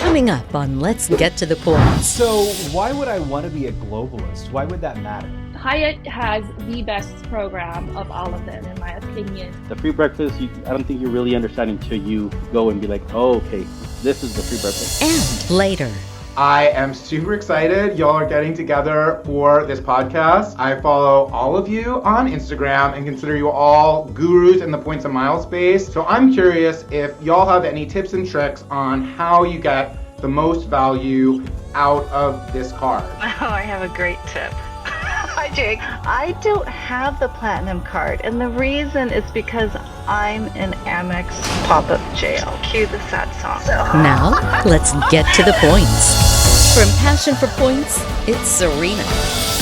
Coming up on Let's Get to the Point. So why would I want to be a globalist? Why would that matter? Hyatt has the best program of all of them, in my opinion. The free breakfast, I don't think you really understand until you go and be like, oh, okay, this is the free breakfast. And later. I am super excited. Y'all are getting together for this podcast. I follow all of you on Instagram and consider you all gurus in the points and miles space. So I'm curious if y'all have any tips and tricks on how you get the most value out of this card. Oh, I have a great tip. Hi, Jake. I don't have the platinum card, and the reason is because I'm in Amex pop-up jail. Cue the sad song. Now, let's get to the points. From passion for points, it's Serena.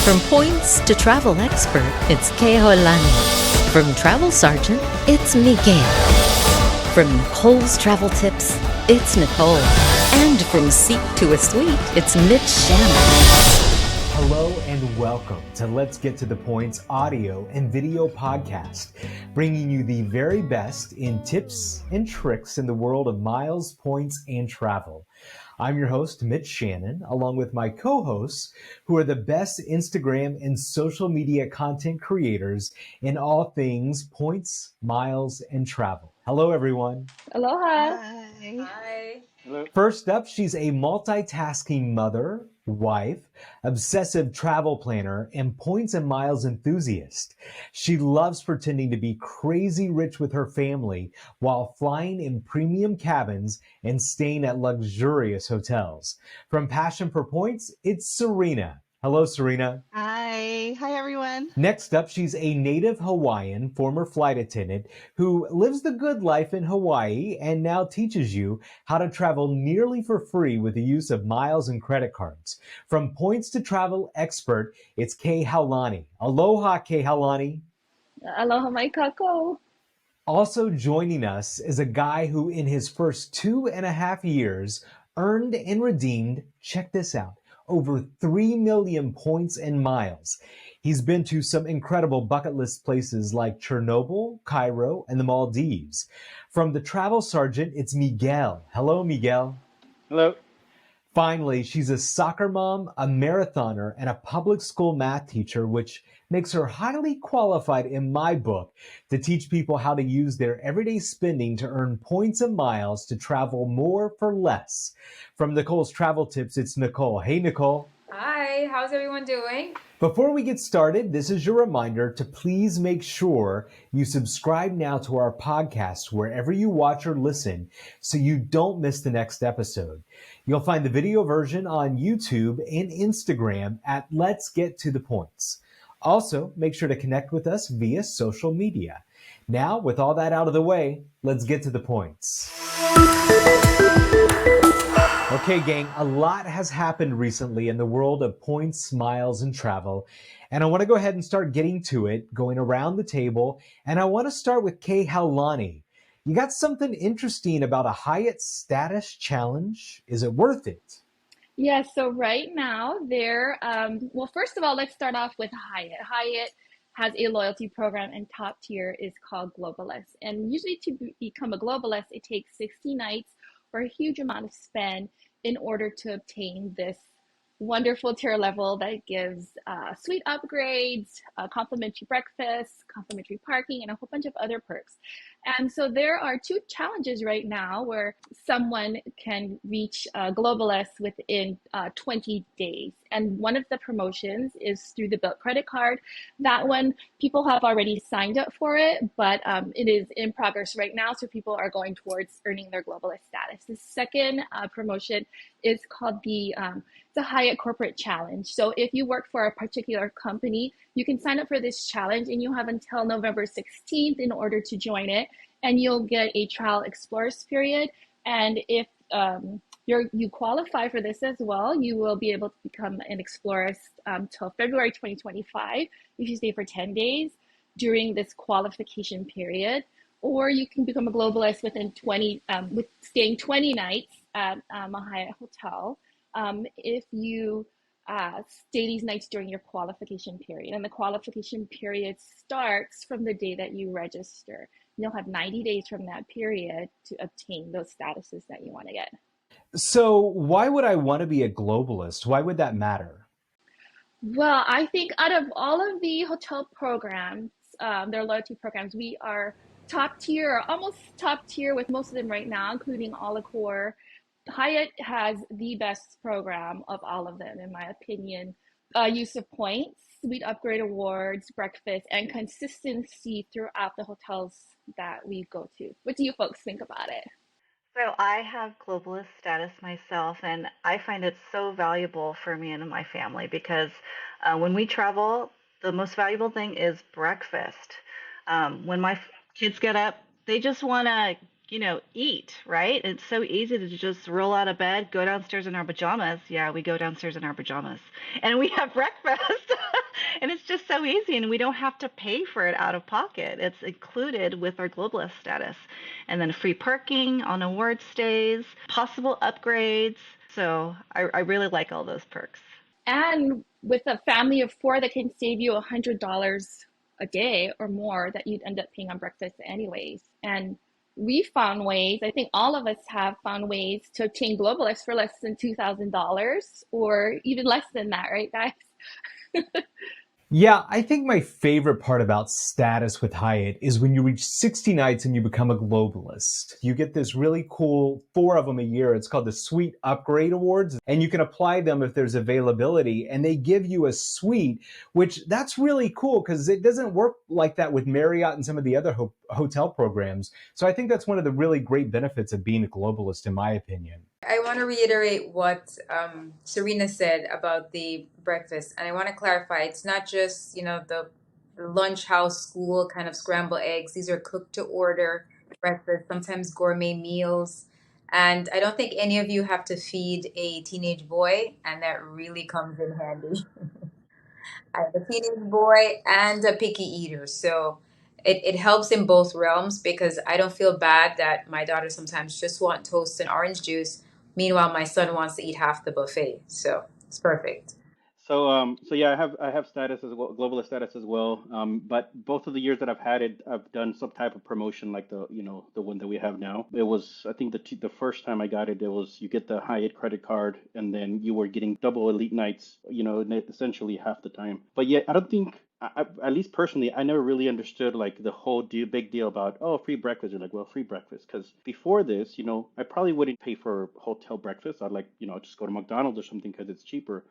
From points to travel expert, it's Keholani. From travel sergeant, it's Miguel. From Nicole's travel tips, it's Nicole. And from seat to a suite, it's Mitch Shannon. Hello and welcome to Let's Get to the Points audio and video podcast, bringing you the very best in tips and tricks in the world of miles, points, and travel. I'm your host, Mitch Shannon, along with my co-hosts, who are the best Instagram and social media content creators in all things points, miles, and travel. Hello, everyone. Aloha. Hi. Hello. First up, she's a multitasking mother, wife, obsessive travel planner, and points and miles enthusiast. She loves pretending to be crazy rich with her family while flying in premium cabins and staying at luxurious hotels. From passion for points, it's Serena. Hello, Serena. Hi everyone. Next up, she's a native Hawaiian, former flight attendant, who lives the good life in Hawaii and now teaches you how to travel nearly for free with the use of miles and credit cards. From points to travel expert, it's Kay Haulani. Aloha, Kay Haulani. Aloha, my kako. Also joining us is a guy who in his first 2.5 years earned and redeemed, check this out, over 3 million points and miles. He's been to some incredible bucket list places like Chernobyl, Cairo, and the Maldives. From the travel sergeant, it's Miguel. Hello, Miguel. Hello. Finally, she's a soccer mom, a marathoner, and a public school math teacher, which makes her highly qualified in my book to teach people how to use their everyday spending to earn points and miles to travel more for less. From Nicole's travel tips, it's Nicole. Hey, Nicole. Hi, how's everyone doing? Before we get started, this is your reminder to please make sure you subscribe now to our podcast wherever you watch or listen so you don't miss the next episode. You'll find the video version on YouTube and Instagram at Let's Get to the Points. Also, make sure to connect with us via social media. Now, with all that out of the way, let's get to the points. Okay, gang, a lot has happened recently in the world of points, miles, and travel. And I want to go ahead and start getting to it, going around the table. And I want to start with Kay Haulani. You got something interesting about a Hyatt status challenge. Is it worth it? Yeah, so right now well, first of all, let's start off with Hyatt. Hyatt has a loyalty program, and top tier is called Globalist. And usually to become a Globalist, it takes 60 nights or a huge amount of spend in order to obtain this wonderful tier level that gives suite upgrades, complimentary breakfast, complimentary parking, and a whole bunch of other perks. And so there are two challenges right now where someone can reach Globalist within 20 days. And one of the promotions is through the Built credit card. That one, people have already signed up for it, but it is in progress right now. So people are going towards earning their Globalist status. The second promotion is called the Hyatt Corporate Challenge. So if you work for a particular company, you can sign up for this challenge and you have until November 16th in order to join it. And you'll get a trial explorers period. And if you qualify for this as well, you will be able to become an explorers till February 2025 if you stay for 10 days during this qualification period. Or you can become a globalist within with staying 20 nights at a Hyatt hotel if you stay these nights during your qualification period. And the qualification period starts from the day that you register. You'll have 90 days from that period to obtain those statuses that you want to get. So, why would I want to be a globalist? Why would that matter? Well, I think out of all of the hotel programs, their loyalty programs, we are top tier, almost top tier with most of them right now, including Allacor. Hyatt has the best program of all of them, in my opinion. Use of points, suite upgrade awards, breakfast, and consistency throughout the hotels that we go to. What do you folks think about it? So I have globalist status myself, and I find it so valuable for me and my family because when we travel, the most valuable thing is breakfast. When my kids get up, they just want to, eat, right? It's so easy to just roll out of bed, go downstairs in our pajamas. Yeah, we go downstairs in our pajamas, and we have breakfast. And it's just so easy, and we don't have to pay for it out of pocket. It's included with our globalist status. And then free parking on award stays, possible upgrades. So I really like all those perks. And with a family of four, that can save you $100 a day or more that you'd end up paying on breakfast anyways. And we found ways, I think all of us have found ways to obtain Globalists for less than $2,000 or even less than that, right, guys? Yeah, I think my favorite part about status with Hyatt is when you reach 60 nights and you become a globalist. You get this really cool, 4 of them a year. It's called the Suite Upgrade Awards, and you can apply them if there's availability. And they give you a suite, which that's really cool because it doesn't work like that with Marriott and some of the other hotel programs. So I think that's one of the really great benefits of being a globalist, in my opinion. I want to reiterate what Serena said about the breakfast, and I want to clarify it's not just, the lunch house school kind of scrambled eggs. These are cooked to order breakfast, sometimes gourmet meals. And I don't think any of you have to feed a teenage boy, and that really comes in handy. I have a teenage boy and a picky eater. So it helps in both realms because I don't feel bad that my daughter sometimes just want toast and orange juice. Meanwhile, my son wants to eat half the buffet. So it's perfect. So yeah, I have status as well, globalist status as well. But both of the years that I've had it, I've done some type of promotion like the one that we have now. It was, I think, the first time I got it, it was you get the Hyatt credit card and then you were getting double elite nights, essentially half the time. But yet I don't think. At least personally, I never really understood like the whole big deal about, oh, free breakfast. You're like, well, free breakfast, because before this, I probably wouldn't pay for hotel breakfast. I'd like, just go to McDonald's or something because it's cheaper.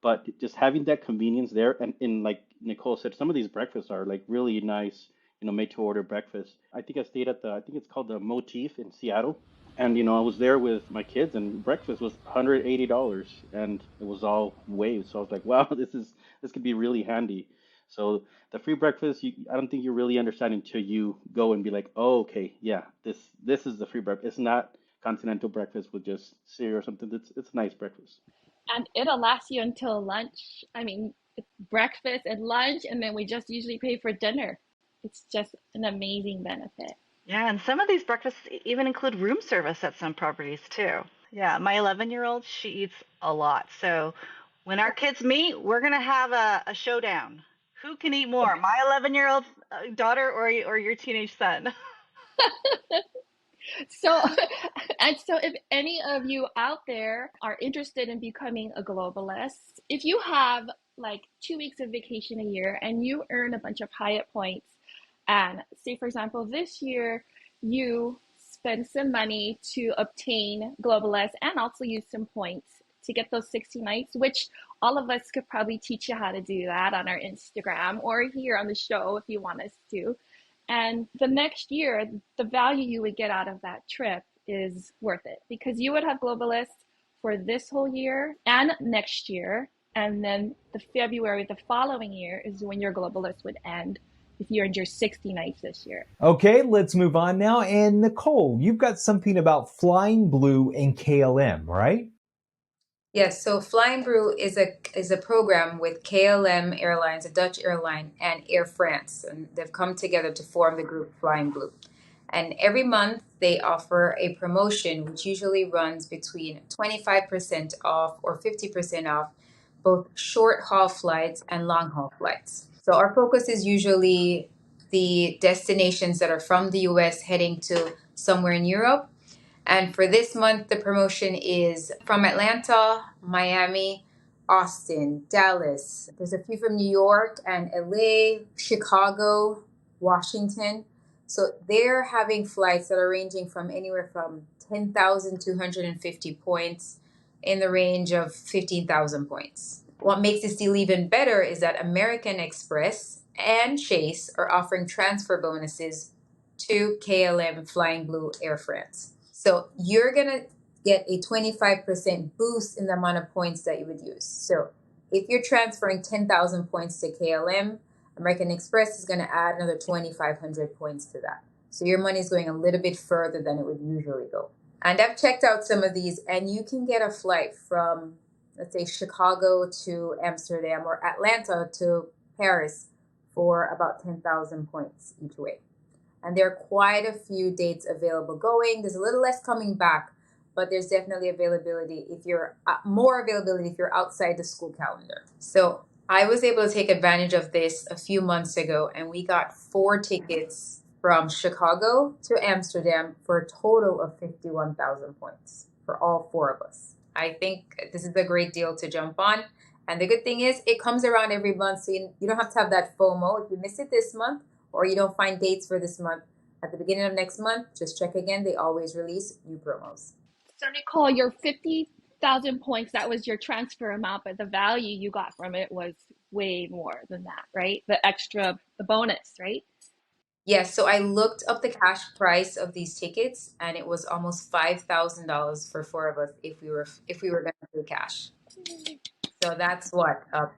But just having that convenience there, and in like Nicole said, some of these breakfasts are like really nice, made to order breakfast. I think I stayed at I think it's called the Motif in Seattle. And I was there with my kids, and breakfast was $180, and it was all waived. So I was like, wow, this could be really handy. So the free breakfast, I don't think you really understand until you go and be like, oh, okay, yeah, this is the free breakfast. It's not continental breakfast with just cereal or something. It's a nice breakfast. And it'll last you until lunch. I mean, it's breakfast and lunch, and then we just usually pay for dinner. It's just an amazing benefit. Yeah, and some of these breakfasts even include room service at some properties too. Yeah, my 11-year-old, she eats a lot. So when our kids meet, we're going to have a showdown. Who can eat more, my 11-year-old daughter or your teenage son? So, and so if any of you out there are interested in becoming a globalist, if you have like 2 weeks of vacation a year and you earn a bunch of Hyatt points, and say, for example, this year you spend some money to obtain globalist and also use some points to get those 60 nights, which all of us could probably teach you how to do that on our Instagram or here on the show if you want us to. And the next year, the value you would get out of that trip is worth it because you would have globalists for this whole year and next year. And then the February the following year is when your globalist would end if you earned your 60 nights this year. Okay, let's move on now. And Nicole, you've got something about Flying Blue and KLM, right? Yes, so Flying Brew is a program with KLM Airlines, a Dutch airline, and Air France, and they've come together to form the group Flying Blue. And every month they offer a promotion which usually runs between 25% off or 50% off both short haul flights and long haul flights. So our focus is usually the destinations that are from the US heading to somewhere in Europe. And for this month, the promotion is from Atlanta, Miami, Austin, Dallas. There's a few from New York and LA, Chicago, Washington. So they're having flights that are ranging from anywhere from 10,250 points in the range of 15,000 points. What makes this deal even better is that American Express and Chase are offering transfer bonuses to KLM Flying Blue Air France. So you're going to get a 25% boost in the amount of points that you would use. So if you're transferring 10,000 points to KLM, American Express is going to add another 2,500 points to that. So your money is going a little bit further than it would usually go. And I've checked out some of these, and you can get a flight from, let's say, Chicago to Amsterdam or Atlanta to Paris for about 10,000 points each way. And there are quite a few dates available going. There's a little less coming back, but there's definitely availability if you're more availability if you're outside the school calendar. So I was able to take advantage of this a few months ago, and we got 4 tickets from Chicago to Amsterdam for a total of 51,000 points for all 4 of us. I think this is a great deal to jump on. And the good thing is it comes around every month, so you don't have to have that FOMO. If you miss it this month, or you don't find dates for this month, at the beginning of next month, just check again. They always release new promos. So Nicole, your 50,000 points, that was your transfer amount, but the value you got from it was way more than that, right? The bonus, right? Yes, so I looked up the cash price of these tickets, and it was almost $5,000 for 4 of us if we were going to pay cash. So that's what a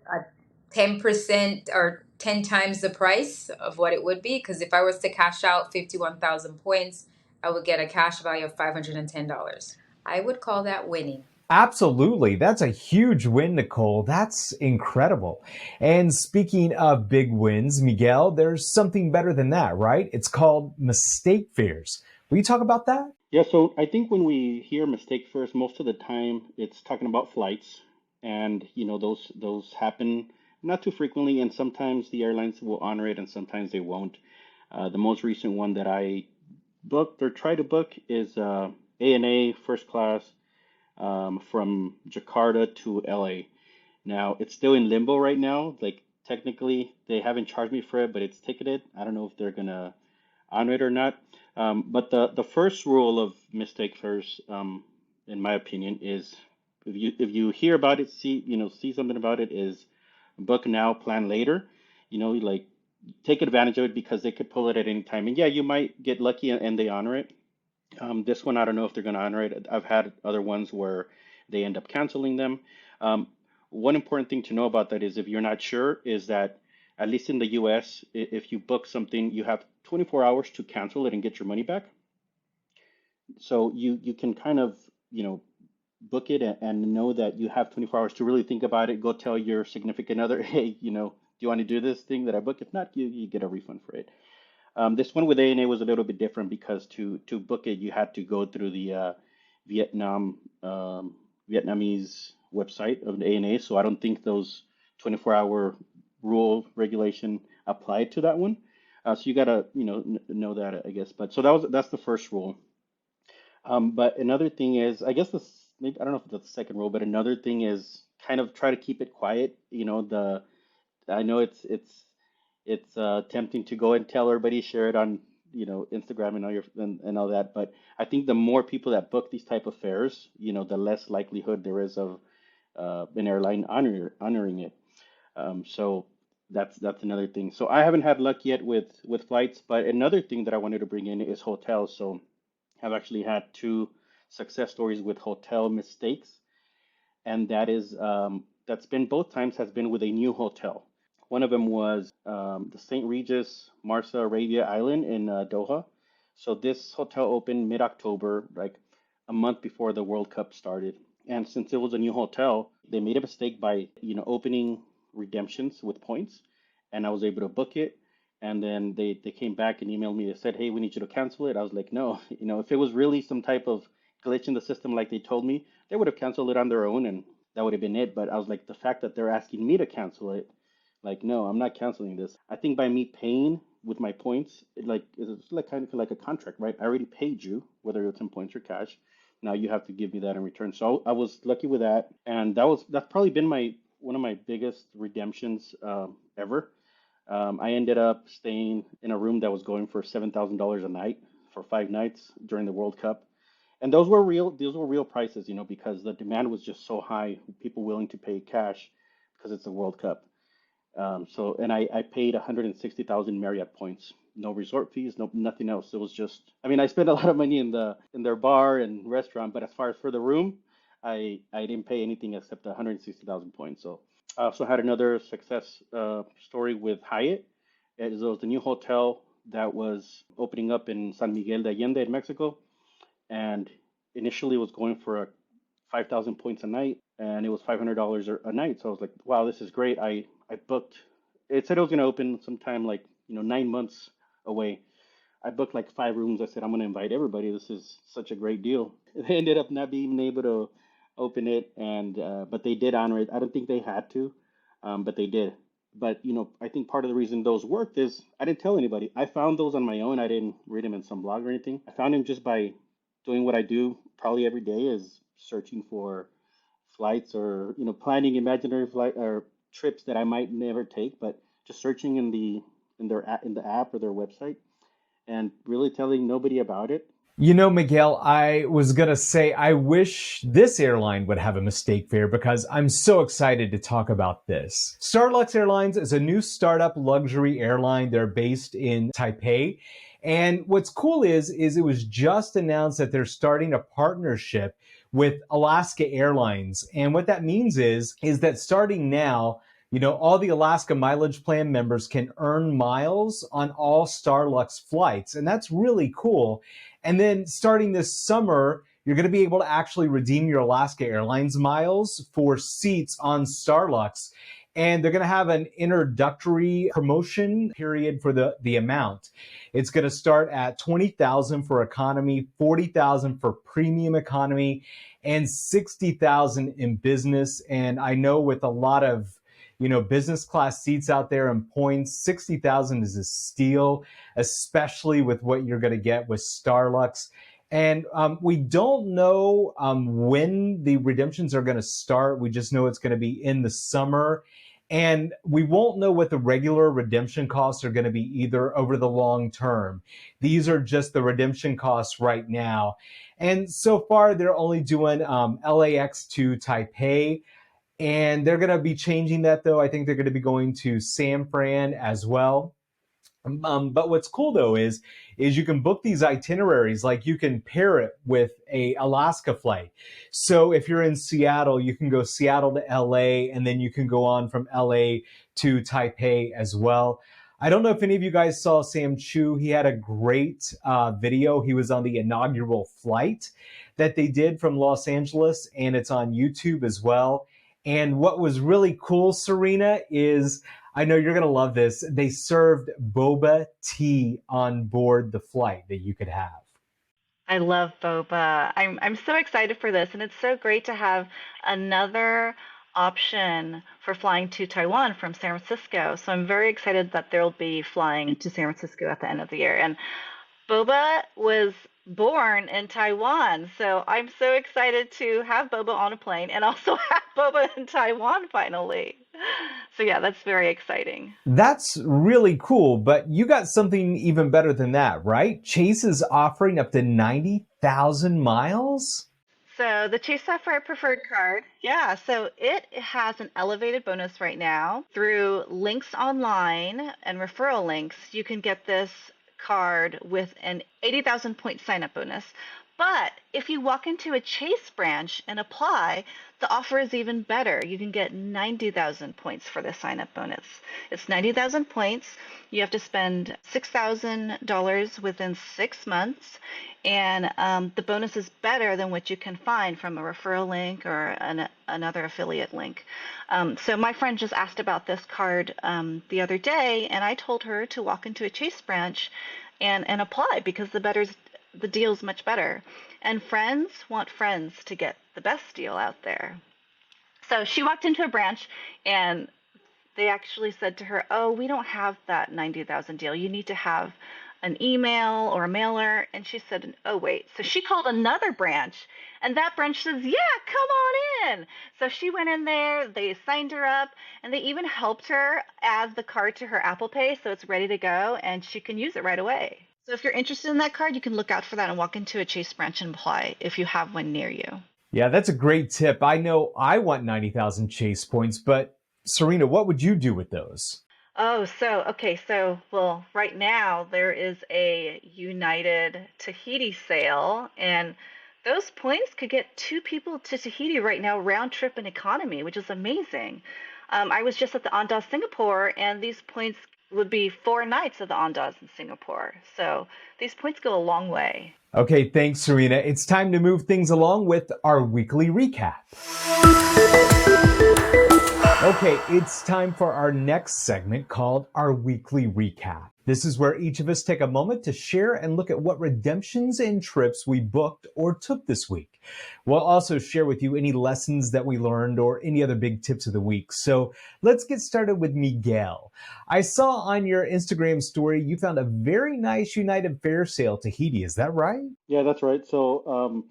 10% or 10 times the price of what it would be. Because if I was to cash out 51,000 points, I would get a cash value of $510. I would call that winning. Absolutely. That's a huge win, Nicole. That's incredible. And speaking of big wins, Miguel, there's something better than that, right? It's called mistake fears. Will you talk about that? Yeah, so I think when we hear mistake first, most of the time it's talking about flights, and those happen not too frequently, and sometimes the airlines will honor it, and sometimes they won't. The most recent one that I booked or tried to book is ANA first class from Jakarta to LA. Now it's still in limbo right now. Like technically, they haven't charged me for it, but it's ticketed. I don't know if they're gonna honor it or not. But the first rule of mistake first, in my opinion, is if you hear about it, see something about it, is book now, plan later. Like take advantage of it because they could pull it at any time. And yeah, you might get lucky and they honor it. This one, I don't know if they're going to honor it. I've had other ones where they end up canceling them. Um, One important thing to know about that is if you're not sure, is that at least in the US, if you book something, you have 24 hours to cancel it and get your money back. So you can kind of, book it and know that you have 24 hours to really think about it. Go tell your significant other, hey, do you want to do this thing that I booked? If not, you get a refund for it. This one with ANA was a little bit different because to book it, you had to go through the Vietnamese website of the ANA. So I don't think those 24-hour rule regulation applied to that one. So you gotta know that, I guess. But so that's the first rule. But another thing is, I guess this maybe I don't know if that's the second rule, but another thing is kind of try to keep it quiet. I know it's tempting to go and tell everybody, share it on Instagram and all that, but I think the more people that book these type of fares, the less likelihood there is of an airline honoring it. So that's another thing. So I haven't had luck yet with flights, but another thing that I wanted to bring in is hotels. So I've actually had 2 success stories with hotel mistakes, and that's been both times has been with a new hotel. One of them was the St. Regis Marsa Arabia Island in Doha. So this hotel opened mid-October, like a month before the World Cup started. And since it was a new hotel, they made a mistake by, opening redemptions with points, and I was able to book it. And then they came back and emailed me. They said, "Hey, we need you to cancel it." I was like, "No, if it was really some type of glitch in the system like they told me, they would have canceled it on their own, and that would have been it." But I was like, the fact that they're asking me to cancel it, like, no, I'm not canceling this. I think by me paying with my points, it's like kind of like a contract, right? I already paid you, whether it's in points or cash. Now you have to give me that in return. So I was lucky with that, and that's probably been my one of my biggest redemptions ever. I ended up staying in a room that was going for $7,000 a night for 5 nights during the World Cup. And those were real prices, because the demand was just so high, people willing to pay cash because it's a World Cup. And I paid 160,000 Marriott points, no resort fees, no nothing else. It was just, I mean, I spent a lot of money in their bar and restaurant, but as far as for the room, I didn't pay anything except 160,000 points. So I also had another success story with Hyatt. It was the new hotel that was opening up in San Miguel de Allende in Mexico, and initially it was going for 5,000 points a night, and it was $500 a night. So I was like, wow, this is great. I booked. It said it was going to open sometime like 9 months away. I booked like 5 rooms. I said, I'm going to invite everybody. This is such a great deal. They ended up not being able to open it, and but they did honor it. I don't think they had to, but they did. But I think part of the reason those worked is I didn't tell anybody. I found those on my own. I didn't read them in some blog or anything. I found them just by doing what I do probably every day, is searching for flights, or planning imaginary flight or trips that I might never take, but just searching in the app or their website, and really telling nobody about it. Miguel, I was going to say, I wish this airline would have a mistake fare because I'm so excited to talk about this. Starlux Airlines is a new startup luxury airline. They're based in Taipei. And what's cool is it was just announced that they're starting a partnership with Alaska Airlines. And what that means is that starting now, all the Alaska Mileage Plan members can earn miles on all Starlux flights. And that's really cool. And then starting this summer, you're going to be able to actually redeem your Alaska Airlines miles for seats on Starlux. And they're going to have an introductory promotion period for the amount. It's going to start at $20,000 for economy, $40,000 for premium economy, and $60,000 in business. And I know with a lot of business class seats out there and points, 60,000 is a steal, especially with what you're going to get with Starlux. And we don't know when the redemptions are going to start. We just know it's going to be in the summer. And we won't know what the regular redemption costs are going to be either over the long term. These are just the redemption costs right now. And so far, they're only doing LAX to Taipei. And they're going to be changing that, though. I think they're going to be going to San Fran as well. But what's cool, though, is you can book these itineraries, like you can pair it with a Alaska flight. So if you're in Seattle, you can go Seattle to LA, and then you can go on from LA to Taipei as well. I don't know if any of you guys saw Sam Chu. He had a great video. He was on the inaugural flight that they did from Los Angeles, and it's on YouTube as well. And what was really cool, Serena, is I know you're going to love this. They served boba tea on board the flight that you could have. I love boba. I'm so excited for this, and it's so great to have another option for flying to Taiwan from San Francisco. So I'm very excited that they'll be flying to San Francisco at the end of the year. And boba was born in Taiwan, so I'm so excited to have boba on a plane and also have boba in Taiwan finally. So yeah, that's very exciting. That's really cool, but you got something even better than that, right? Chase is offering up to 90,000 miles? So the Chase Sapphire Preferred Card, yeah, so it has an elevated bonus right now. Through links online and referral links, you can get this card with an 80,000 point sign up bonus. But if you walk into a Chase branch and apply, the offer is even better. You can get 90,000 points for the sign up bonus. It's 90,000 points. You have to spend $6,000 within 6 months. And the bonus is better than what you can find from a referral link or another affiliate link. So my friend just asked about this card the other day, and I told her to walk into a Chase branch and apply because the deal's much better. And friends want friends to get the best deal out there. So she walked into a branch, and they actually said to her, "Oh, we don't have that 90,000 deal. You need to have an email or a mailer." And she said, "Oh, wait." So she called another branch, and that branch says, "Yeah, come on in." So she went in there, they signed her up, and they even helped her add the card to her Apple Pay so it's ready to go and she can use it right away. So if you're interested in that card, you can look out for that and walk into a Chase branch and apply if you have one near you. Yeah, that's a great tip. I know I want 90,000 Chase points, but Serena, what would you do with those? Oh, well, right now there is a United Tahiti sale, and those points could get two people to Tahiti right now, round trip and economy, which is amazing. I was just at the Andaz Singapore, and these points would be 4 nights of the Andaz in Singapore. So these points go a long way. Okay, thanks, Serena. It's time to move things along with our weekly recap. Okay, it's time for our next segment called our weekly recap. This is where each of us take a moment to share and look at what redemptions and trips we booked or took this week. We'll also share with you any lessons that we learned or any other big tips of the week. So let's get started with Miguel. I saw on your Instagram story you found a very nice United Fair sale Tahiti. Is that right? Yeah, that's right. So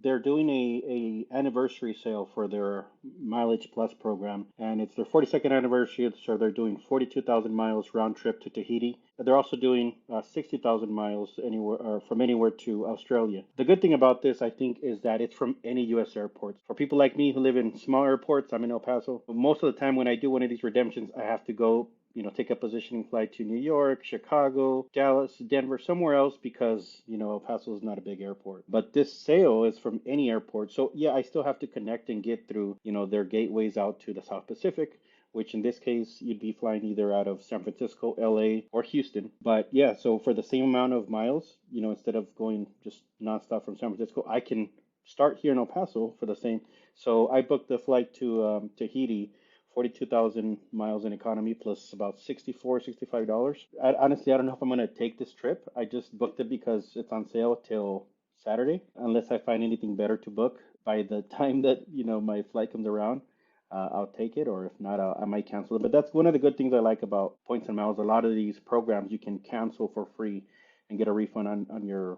they're doing a anniversary sale for their Mileage Plus program, and it's their 42nd anniversary. So they're doing 42,000 miles round trip to Tahiti. They're also doing 60,000 miles anywhere or from anywhere to Australia. The good thing about this, I think, is that it's from any U.S. airports. For people like me who live in small airports, I'm in El Paso. Most of the time when I do one of these redemptions, I have to go take a positioning flight to New York, Chicago, Dallas, Denver, somewhere else because, El Paso is not a big airport. But this sale is from any airport. So, yeah, I still have to connect and get through, their gateways out to the South Pacific, which in this case, you'd be flying either out of San Francisco, LA, or Houston. But yeah, so for the same amount of miles, instead of going just nonstop from San Francisco, I can start here in El Paso for the same. So I booked the flight to Tahiti, 42,000 miles in economy plus about $64, $65. Honestly, I don't know if I'm going to take this trip. I just booked it because it's on sale till Saturday, unless I find anything better to book by the time that, my flight comes around. I'll take it, or if not, I might cancel it. But that's one of the good things I like about points and miles. A lot of these programs you can cancel for free and get a refund on your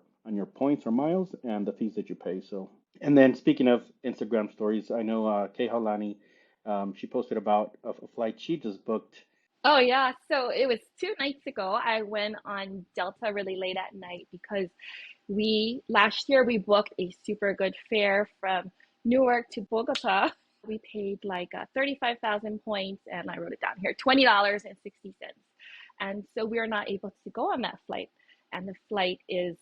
points or miles and the fees that you pay. So, and then speaking of Instagram stories, I know Kay Halani, she posted about a flight she just booked. Oh yeah, so it was 2 nights ago. I went on Delta really late at night because we last year we booked a super good fare from Newark to Bogota. We paid like 35,000 points, and I wrote it down here, $20.60. And so we are not able to go on that flight. And the flight is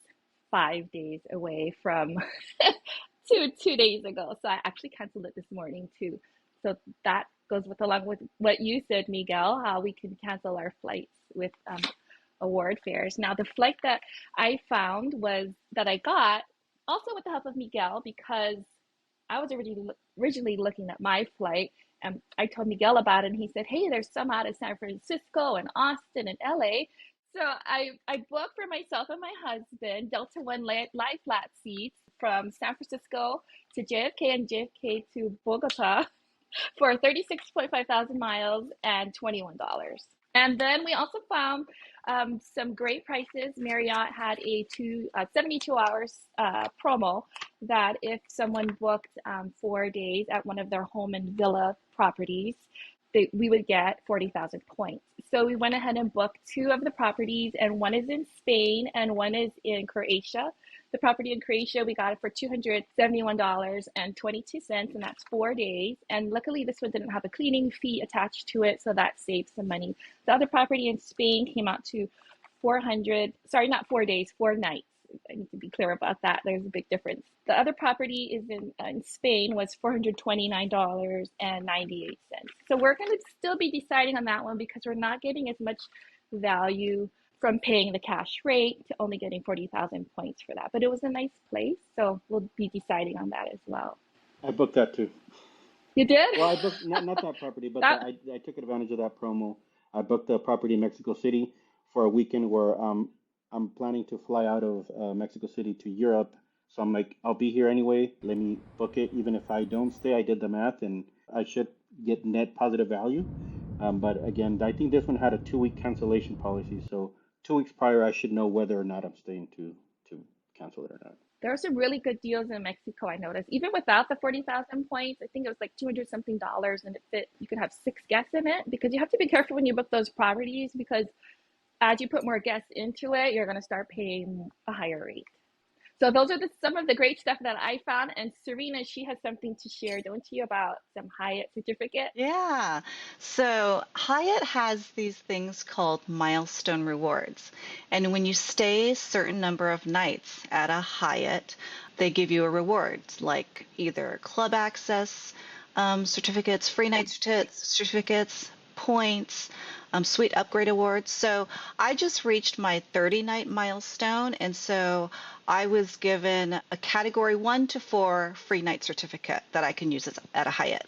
5 days away from 2 days ago. So I actually canceled it this morning too. So that goes along with what you said, Miguel, how we can cancel our flights with award fares. Now, the flight that I found was that I got also with the help of Miguel because I was originally looking at my flight, and I told Miguel about it, and he said, "Hey, there's some out of San Francisco and Austin and LA." So I booked for myself and my husband Delta One lie flat seats from San Francisco to JFK and JFK to Bogota for 36.5 thousand miles and $21. And then we also found some great prices. Marriott had a 72 hours promo that if someone booked 4 days at one of their home and villa properties, we would get 40,000 points. So we went ahead and booked two of the properties, and one is in Spain and one is in Croatia. The property in Croatia, we got it for $271.22, and that's 4 days. And luckily, this one didn't have a cleaning fee attached to it, so that saved some money. The other property in Spain came out to 400, sorry, not 4 days, 4 nights. I need to be clear about that. There's a big difference. The other property is in Spain was $429.98. So we're going to still be deciding on that one because we're not getting as much value from paying the cash rate to only getting 40,000 points for that. But it was a nice place, so we'll be deciding on that as well. I booked that too. You did? Well, I booked not that property, but That, I took advantage of that promo. I booked the property in Mexico City for a weekend where I'm planning to fly out of Mexico City to Europe. So I'm like, I'll be here anyway. Let me book it, even if I don't stay. I did the math, and I should get net positive value. But again, I think this one had a 2 week cancellation policy. So 2 weeks prior, I should know whether or not I'm staying to cancel it or not. There are some really good deals in Mexico, I noticed. Even without the 40,000 points, I think it was like 200 something dollars and it fit, you could have 6 guests in it because you have to be careful when you book those properties because as you put more guests into it, you're going to start paying a higher rate. So those are some of the great stuff that I found. And Serena, she has something to share, don't you, about some Hyatt certificate? Yeah. So Hyatt has these things called milestone rewards. And when you stay a certain number of nights at a Hyatt, they give you a reward, like either club access certificates, free night certificates, points, suite upgrade awards. So I just reached my 30-night milestone. And so I was given a category 1 to 4 free night certificate that I can use at a Hyatt.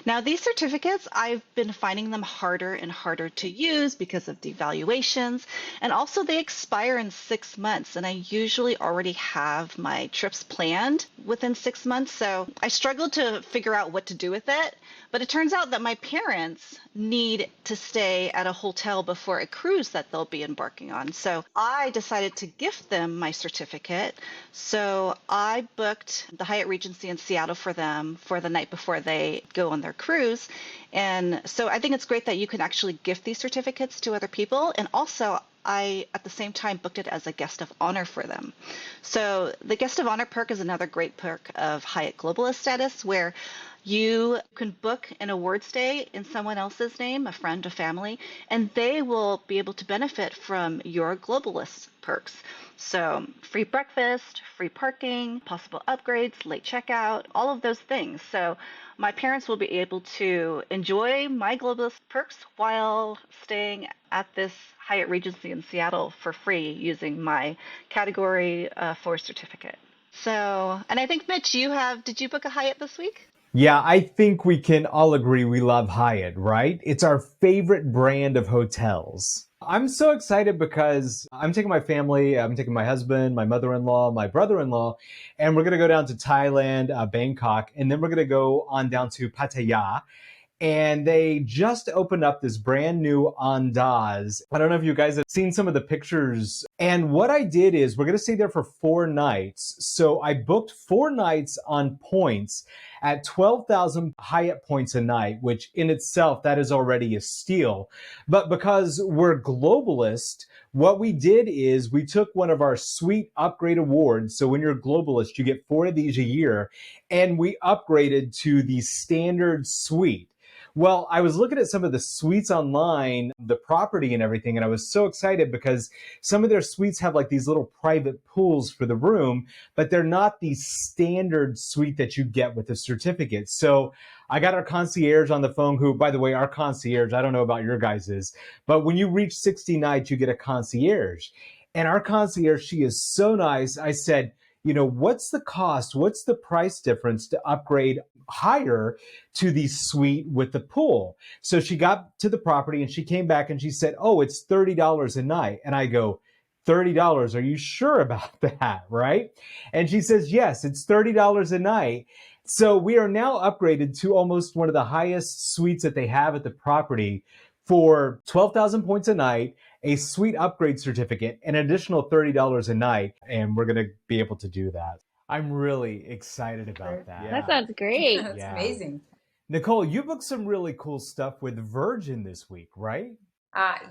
Now, these certificates, I've been finding them harder and harder to use because of devaluations, and also they expire in 6 months, and I usually already have my trips planned within 6 months, so I struggled to figure out what to do with it. But it turns out that my parents need to stay at a hotel before a cruise that they'll be embarking on. So I decided to gift them my certificate. So I booked the Hyatt Regency in Seattle for them for the night before they go on their cruise. And so I think it's great that you can actually gift these certificates to other people. And also, I, at the same time, booked it as a guest of honor for them. So the guest of honor perk is another great perk of Hyatt Globalist status where you can book an award stay in someone else's name, a friend, a family, and they will be able to benefit from your Globalist perks. So free breakfast, free parking, possible upgrades, late checkout, all of those things. So my parents will be able to enjoy my Globalist perks while staying at this Hyatt Regency in Seattle for free using my Category 4 certificate. So, and I think, Mitch, did you book a Hyatt this week? Yeah, I think we can all agree we love Hyatt, right? It's our favorite brand of hotels. I'm so excited because I'm taking my family, I'm taking my husband, my mother-in-law, my brother-in-law, and we're going to go down to Thailand, Bangkok, and then we're going to go on down to Pattaya. And they just opened up this brand new Andaz. I don't know if you guys have seen some of the pictures. And what I did is we're going to stay there for 4 nights. So I booked 4 nights on points at 12,000 Hyatt points a night, which in itself, that is already a steal. But because we're globalist, what we did is we took one of our suite upgrade awards. So when you're a globalist, you get 4 of these a year. And we upgraded to the standard suite. Well, I was looking at some of the suites online, the property and everything, and I was so excited because some of their suites have like these little private pools for the room, but they're not the standard suite that you get with the certificate. So I got our concierge on the phone, who, by the way, our concierge, I don't know about your guys's, but when you reach 60 nights, you get a concierge. And our concierge, she is so nice. I said, what's the cost? What's the price difference to upgrade higher to the suite with the pool? So she got to the property and she came back and she said, oh, it's $30 a night. And I go, $30? Are you sure about that? Right? And she says, yes, it's $30 a night. So we are now upgraded to almost one of the highest suites that they have at the property for 12,000 points a night, a suite upgrade certificate, an additional $30 a night. And we're going to be able to do that. I'm really excited about that. That sounds great. That's amazing. Nicole, you booked some really cool stuff with Virgin this week, right?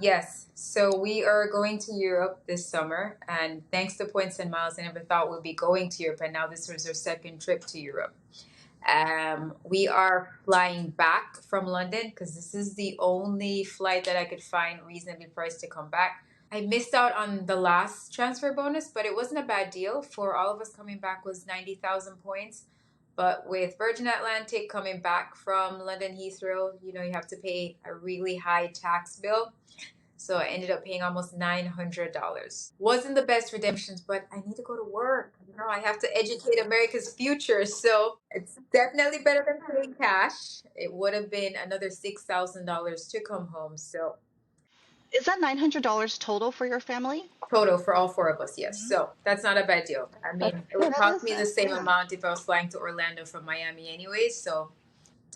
Yes. So we are going to Europe this summer, and thanks to Points and Miles, I never thought we'd be going to Europe, and now this was our second trip to Europe. We are flying back from London because this is the only flight that I could find reasonably priced to come back. I missed out on the last transfer bonus, but it wasn't a bad deal. For all of us coming back was 90,000 points. But with Virgin Atlantic coming back from London Heathrow, you have to pay a really high tax bill. So I ended up paying almost $900. Wasn't the best redemptions, but I need to go to work. I have to educate America's future. So it's definitely better than paying cash. It would have been another $6,000 to come home. So is that $900 total for your family? Total for all 4 of us, yes. So that's not a bad deal. I mean, it would cost me the same amount if I was flying to Orlando from Miami anyway. So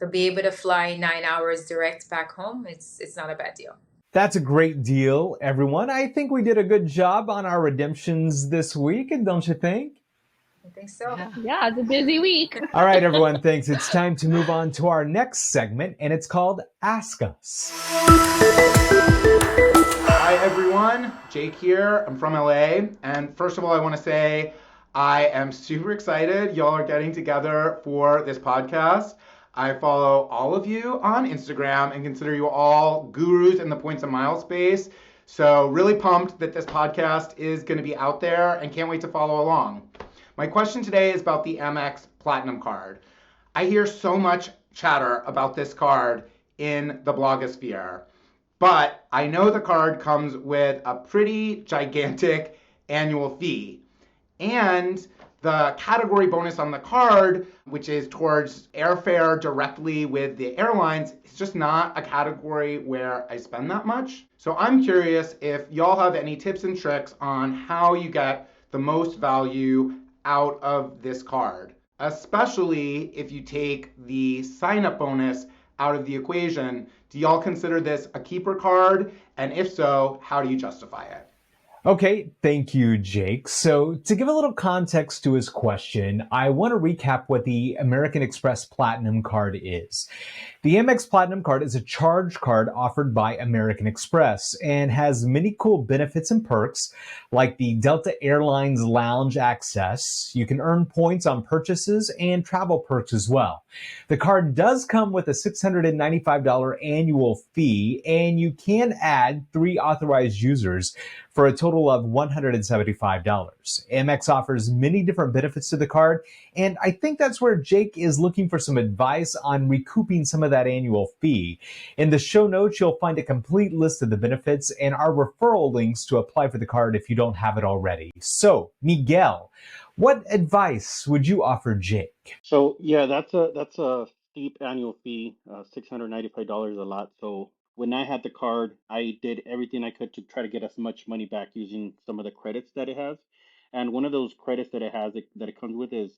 To be able to fly 9 hours direct back home, it's not a bad deal. That's a great deal, everyone. I think we did a good job on our redemptions this week, don't you think? I think so. Yeah, it's a busy week. All right, everyone, thanks. It's time to move on to our next segment, and it's called Ask Us. Hi everyone, Jake here. I'm from LA, and first of all, I want to say I am super excited y'all are getting together for this podcast. I follow all of you on Instagram and consider you all gurus in the points and miles space. So really pumped that this podcast is going to be out there and can't wait to follow along. My question today is about the Amex Platinum Card. I hear so much chatter about this card in the blogosphere. But I know the card comes with a pretty gigantic annual fee. And the category bonus on the card, which is towards airfare directly with the airlines, is just not a category where I spend that much. So I'm curious if y'all have any tips and tricks on how you get the most value out of this card, especially if you take the sign-up bonus out of the equation. Do y'all consider this a keeper card? And if so, how do you justify it? Okay, thank you, Jake. So to give a little context to his question, I want to recap what the American Express Platinum Card is. The Amex Platinum Card is a charge card offered by American Express and has many cool benefits and perks like the Delta Airlines lounge access. You can earn points on purchases and travel perks as well. The card does come with a $695 annual fee, and you can add 3 authorized users for a total of $175. Amex offers many different benefits to the card, and I think that's where Jake is looking for some advice on recouping some of that annual fee. In the show notes, you'll find a complete list of the benefits and our referral links to apply for the card if you don't have it already. So, Miguel, what advice would you offer Jake? So yeah, that's a steep annual fee, $695 a lot. So when I had the card, I did everything I could to try to get as much money back using some of the credits that it has. And one of those credits that it has that it comes with is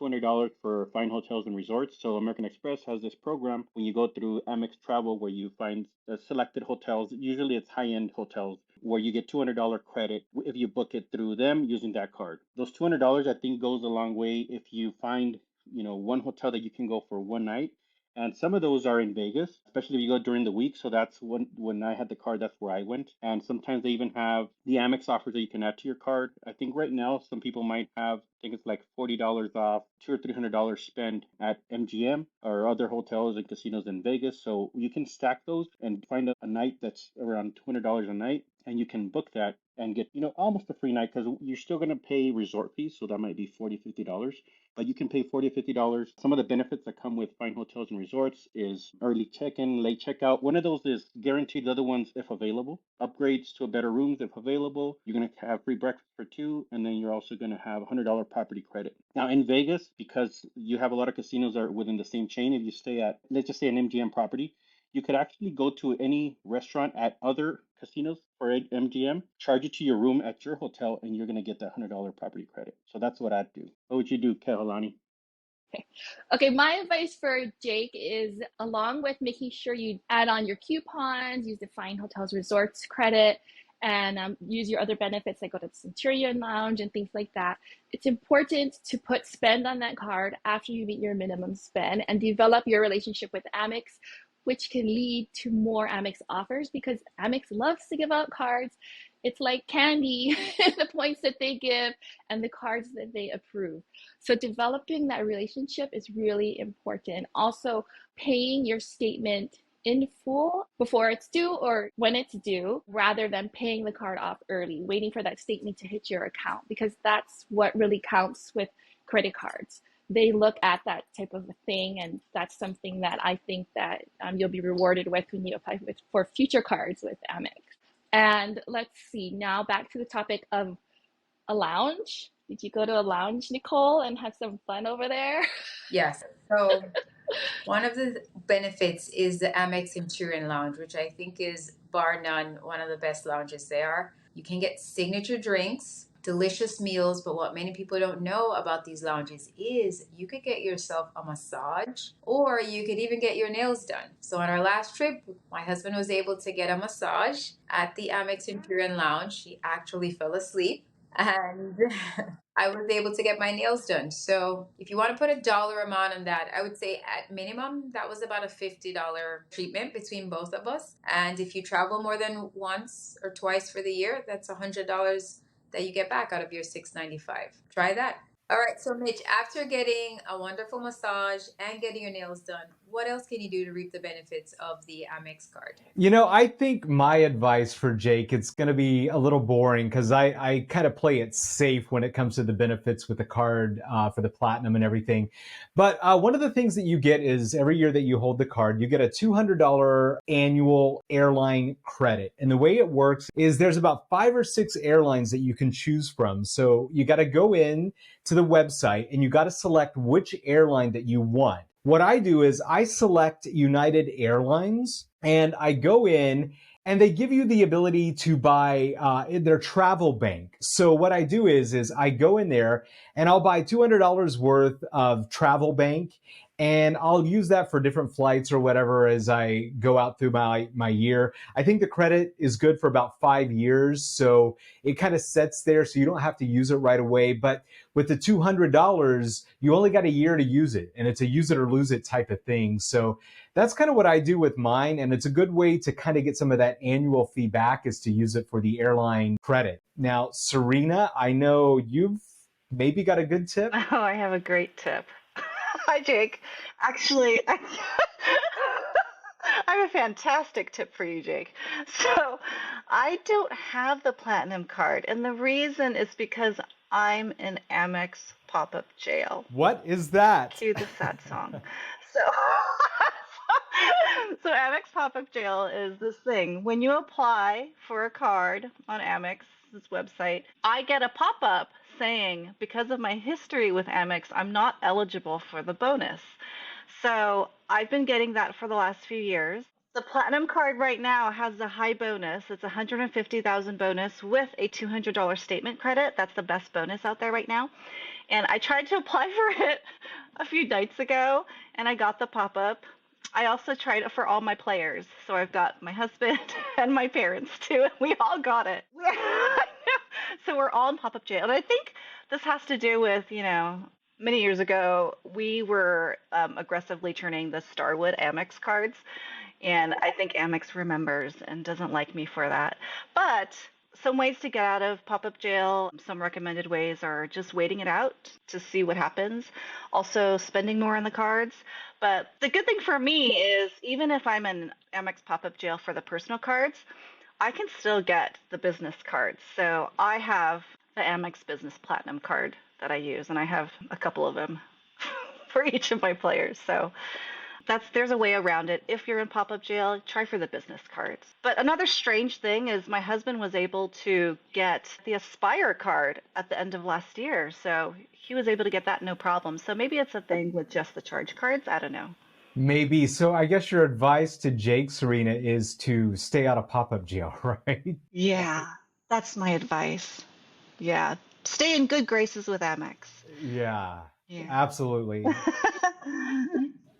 $200 for fine hotels and resorts. So American Express has this program when you go through Amex Travel where you find selected hotels. Usually it's high-end hotels where you get $200 credit if you book it through them using that card. Those $200 I think goes a long way if you find one hotel that you can go for one night. And some of those are in Vegas, especially if you go during the week. So that's when I had the card, that's where I went. And sometimes they even have the Amex offers that you can add to your card. I think right now some people might have, I think it's like $40 off, $200 or $300 spent at MGM or other hotels and casinos in Vegas. So you can stack those and find a night that's around $200 a night, and you can book that and get almost a free night because you're still going to pay resort fees, so that might be $40-$50, but you can pay $40-$50. Some of the benefits that come with fine hotels and resorts is early check-in, late checkout. One of those is guaranteed, the other ones if available. Upgrades to a better rooms if available. You're going to have free breakfast for 2, and then you're also going to have $100 property credit. Now in Vegas, because you have a lot of casinos that are within the same chain, if you stay at, let's just say, an MGM property, you could actually go to any restaurant at other casinos for MGM, charge it to your room at your hotel, and you're going to get that $100 property credit. So that's what I'd do. What would you do, Kehalani? Okay, my advice for Jake is along with making sure you add on your coupons, use the Fine Hotels Resorts credit, and use your other benefits like go to the Centurion Lounge and things like that. It's important to put spend on that card after you meet your minimum spend and develop your relationship with Amex, which can lead to more Amex offers because Amex loves to give out cards. It's like candy, the points that they give and the cards that they approve. So developing that relationship is really important. Also, paying your statement in full before it's due or when it's due, rather than paying the card off early, waiting for that statement to hit your account, because that's what really counts with credit cards. They look at that type of a thing, and that's something that I think that you'll be rewarded with when you apply for future cards with Amex. And let's see, now back to the topic of a lounge. Did you go to a lounge, Nicole, and have some fun over there? Yes. So one of the benefits is the Amex Centurion Lounge, which I think is bar none one of the best lounges there. You can get signature drinks delicious meals. But what many people don't know about these lounges is you could get yourself a massage or you could even get your nails done. So on our last trip, my husband was able to get a massage at the Amex Centurion Lounge. He actually fell asleep and I was able to get my nails done. So if you want to put a dollar amount on that, I would say at minimum that was about a $50 treatment between both of us. And if you travel more than once or twice for the year, that's $100 that you get back out of your $695. Try that. All right, so Mitch, after getting a wonderful massage and getting your nails done, what else can you do to reap the benefits of the Amex card? I think my advice for Jake, it's going to be a little boring because I kind of play it safe when it comes to the benefits with the card for the platinum and everything. But one of the things that you get is every year that you hold the card, you get a $200 annual airline credit. And the way it works is there's about 5 or 6 airlines that you can choose from. So you got to go in to the website and you got to select which airline that you want. What I do is I select United Airlines and I go in and they give you the ability to buy their travel bank. So what I do is I go in there and I'll buy $200 worth of travel bank and I'll use that for different flights or whatever as I go out through my year. I think the credit is good for about 5 years. So it kind of sets there so you don't have to use it right away. But with the $200, you only got a year to use it. And it's a use it or lose it type of thing. So that's kind of what I do with mine. And it's a good way to kind of get some of that annual fee back is to use it for the airline credit. Now, Serena, I know you've maybe got a good tip. Oh, I have a great tip. Hi, Jake. Actually, I have a fantastic tip for you, Jake. So, I don't have the platinum card, and the reason is because I'm in Amex pop-up jail. What is that? Cue the sad song. So, so Amex pop-up jail is this thing. When you apply for a card on Amex's website, I get a pop-up saying, because of my history with Amex, I'm not eligible for the bonus. So I've been getting that for the last few years. The platinum card right now has a high bonus. It's a $150,000 bonus with a $200 statement credit. That's the best bonus out there right now. And I tried to apply for it a few nights ago, and I got the pop-up. I also tried it for all my players. So I've got my husband and my parents too, and we all got it. So we're all in pop-up jail. And I think this has to do with, many years ago, we were aggressively turning the Starwood Amex cards. And I think Amex remembers and doesn't like me for that. But some ways to get out of pop-up jail, some recommended ways are just waiting it out to see what happens. Also spending more on the cards. But the good thing for me is even if I'm in Amex pop-up jail for the personal cards, I can still get the business cards. So I have the Amex Business Platinum card that I use, and I have a couple of them for each of my players. So there's a way around it. If you're in pop-up jail, try for the business cards. But another strange thing is my husband was able to get the Aspire card at the end of last year. So he was able to get that no problem. So maybe it's a thing with just the charge cards. I don't know. Maybe. So I guess your advice to Jake, Serena, is to stay out of pop-up jail, right? Yeah, that's my advice. Yeah. Stay in good graces with Amex. Yeah. Yeah. Absolutely.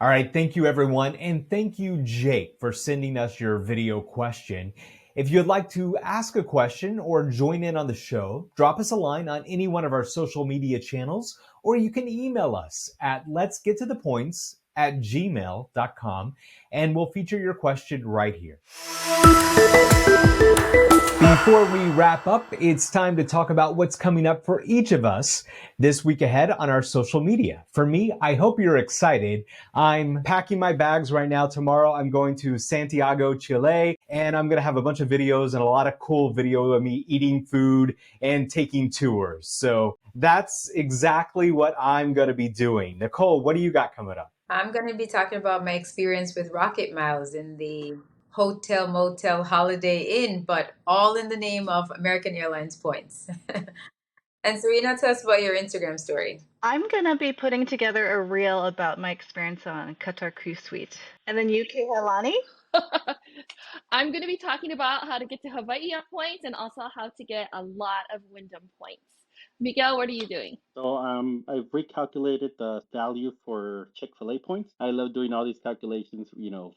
All right. Thank you, everyone. And thank you, Jake, for sending us your video question. If you'd like to ask a question or join in on the show, drop us a line on any one of our social media channels, or you can email us at letsgettothepoints@gmail.com, and we'll feature your question right here. Before we wrap up, it's time to talk about what's coming up for each of us this week ahead on our social media. For me, I hope you're excited. I'm packing my bags right now. Tomorrow, I'm going to Santiago, Chile, and I'm going to have a bunch of videos and a lot of cool video of me eating food and taking tours. So that's exactly what I'm going to be doing. Nicole, what do you got coming up? I'm going to be talking about my experience with Rocket Miles in the Hotel, Motel, Holiday Inn, but all in the name of American Airlines points. And Serena, tell us about your Instagram story. I'm gonna be putting together a reel about my experience on Qatar Cruise Suite. And then you, Kehalani? I'm going to be talking about how to get to Hawaii on points and also how to get a lot of Wyndham points. Miguel, what are you doing? So I've recalculated the value for Chick-fil-A points. I love doing all these calculations,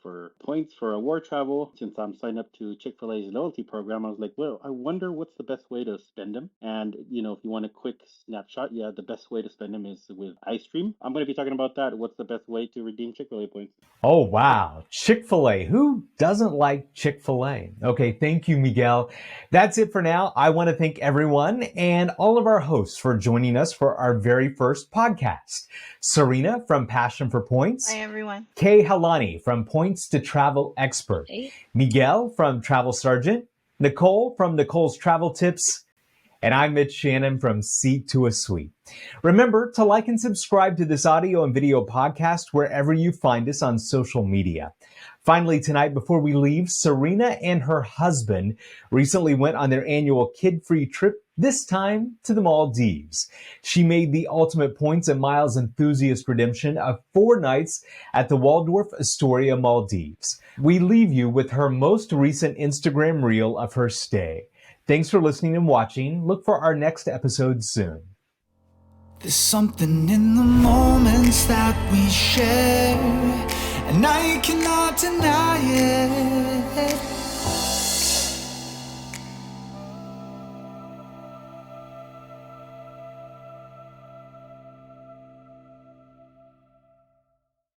for points for award travel. Since I'm signed up to Chick-fil-A's loyalty program, I was like, well, I wonder what's the best way to spend them. And if you want a quick snapshot, yeah, the best way to spend them is with ice cream. I'm going to be talking about that. What's the best way to redeem Chick-fil-A points? Oh, wow. Chick-fil-A. Who doesn't like Chick-fil-A? Okay, thank you, Miguel. That's it for now. I want to thank everyone and all of our hosts for joining us for our very first podcast. Serena from Passion for Points. Hi, everyone. Kay Halani from Points to Travel Expert. Hey. Miguel from Travel Sergeant. Nicole from Nicole's Travel Tips. And I'm Mitch Shannon from Seat to a Suite. Remember to like and subscribe to this audio and video podcast wherever you find us on social media. Finally, tonight, before we leave, Serena and her husband recently went on their annual kid-free trip, this time to the Maldives. She made the ultimate points and miles enthusiast redemption of 4 nights at the Waldorf Astoria Maldives. We leave you with her most recent Instagram reel of her stay. Thanks for listening and watching. Look for our next episode soon. There's something in the moments that we share, and I cannot deny it.